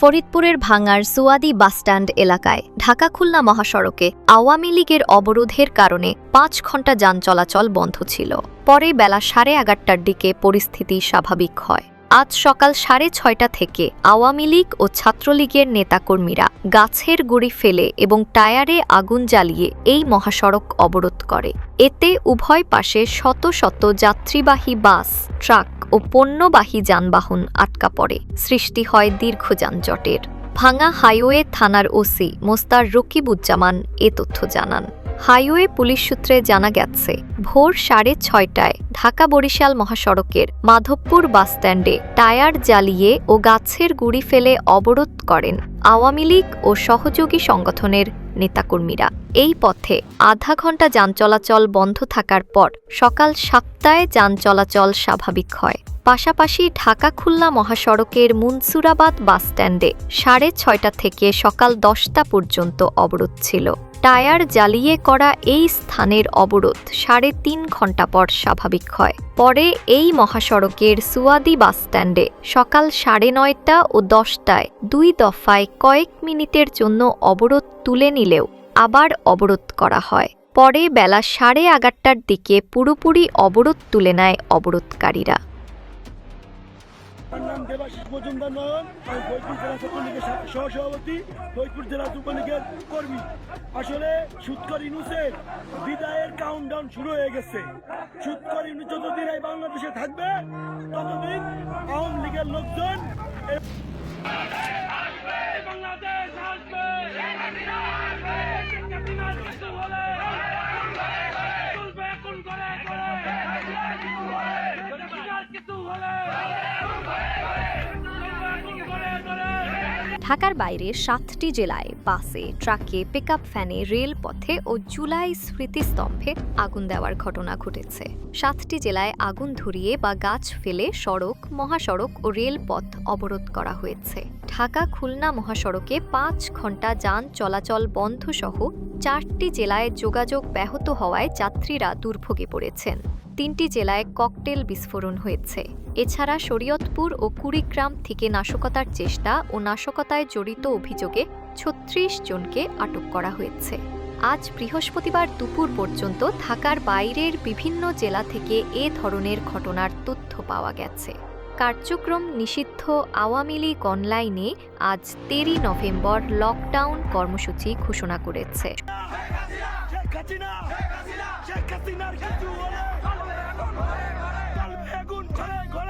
ফরিদপুরের ভাঙ্গার সুয়াদি বাসস্ট্যান্ড এলাকায় ঢাকা খুলনা মহাসড়কে আওয়ামী লীগের অবরোধের কারণে ৫ ঘণ্টা যান চলাচল বন্ধ ছিল। পরে বেলা 11:30টার দিকে পরিস্থিতি স্বাভাবিক হয়। আজ সকাল 6:30টা থেকে আওয়ামী লীগ ও ছাত্রলীগের নেতাকর্মীরা গাছের গুঁড়ি ফেলে এবং টায়ারে আগুন জ্বালিয়ে এই মহাসড়ক অবরোধ করে। এতে উভয় পাশে শত শত যাত্রীবাহী বাস, ট্রাক ও পণ্যবাহী যানবাহন আটকা পড়ে, সৃষ্টি হয় দীর্ঘ যানজটের। ভাঙ্গা হাইওয়ে থানার ওসি মোস্তার রকিবুজ্জামান এ তথ্য জানান। হাইওয়ে পুলিশ সূত্রে জানা গেছে, ভোর 6:30টায় ঢাকা-বরিশাল মহাসড়কের মাধবপুর বাসস্ট্যান্ডে টায়ার জ্বালিয়ে ও গাছের গুঁড়ি ফেলে অবরোধ করেন আওয়ামী লীগ ও সহযোগী সংগঠনের নেতাকর্মীরা। এই পথে আধা ঘণ্টা যান চলাচল বন্ধ থাকার পর সকাল 7টায় যান চলাচল স্বাভাবিক হয়। পাশাপাশি ঢাকা-খুলনা মহাসড়কের মুনসুরাবাদ বাসস্ট্যান্ডে 6:30টা থেকে সকাল 10টা পর্যন্ত অবরোধ ছিল। টায়ার জ্বালিয়ে করা এই স্থানের অবরোধ 3.5 ঘণ্টা পর স্বাভাবিক হয়। পরে এই মহাসড়কের সুয়াদি বাসস্ট্যান্ডে সকাল 9:30টা ও 10টায় 2 দফায় কয়েক মিনিটের জন্য অবরোধ তুলে নিলেও আবার অবরোধ করা হয়। পরে বেলা 11:30টার দিকে পুরোপুরি অবরোধ তুলে নেয় অবরোধকারীরা। দেবাশিস মজুমদার নয়ন, আমি ফরিদপুর জেলা ছাত্রলীগের সহসভাপতি, ফরিদপুর জেলা যুবলীগের কর্মী। আসলে সুৎকর ইউনূসের বিদায়ের কাউন্টডাউন শুরু হয়ে গেছে। সুৎকর ইউনূস যতদিন এই বাংলাদেশে থাকবে ততদিন আওয়ামী লীগের লোকজন ঢাকার বাইরে 7টি জেলায় বাসে, ট্রাকে, পিকআপ ভ্যানে, রেলপথে ও জুলাই স্মৃতিস্তম্ভে আগুন দেওয়ার ঘটনা ঘটেছে। 7টি জেলায় আগুন ধরিয়ে বা গাছ ফেলে সড়ক, মহাসড়ক ও রেলপথ অবরোধ করা হয়েছে। ঢাকা-খুলনা মহাসড়কে 5 ঘণ্টা যান চলাচল বন্ধসহ 4টি জেলায় যোগাযোগ ব্যাহত হওয়ায় যাত্রীরা দুর্ভোগে পড়েছেন। 3টি জেলায় ককটেল বিস্ফোরণ হয়েছে। এছাড়া শরীয়তপুর ও কুড়িগ্রাম থেকে নাশকতার চেষ্টা ও নাশকতায় জড়িত অভিযোগে 36 জনকে আটক করা হয়েছে। আজ বৃহস্পতিবার দুপুর পর্যন্ত ঢাকার বাইরের বিভিন্ন জেলা থেকে এ ধরনের ঘটনার তথ্য পাওয়া গেছে। কার্যক্রম নিষিদ্ধ আওয়ামী লীগ অনলাইনে আজ 13 নভেম্বর লকডাউন কর্মসূচি ঘোষণা করেছে। ঘরে ঘরে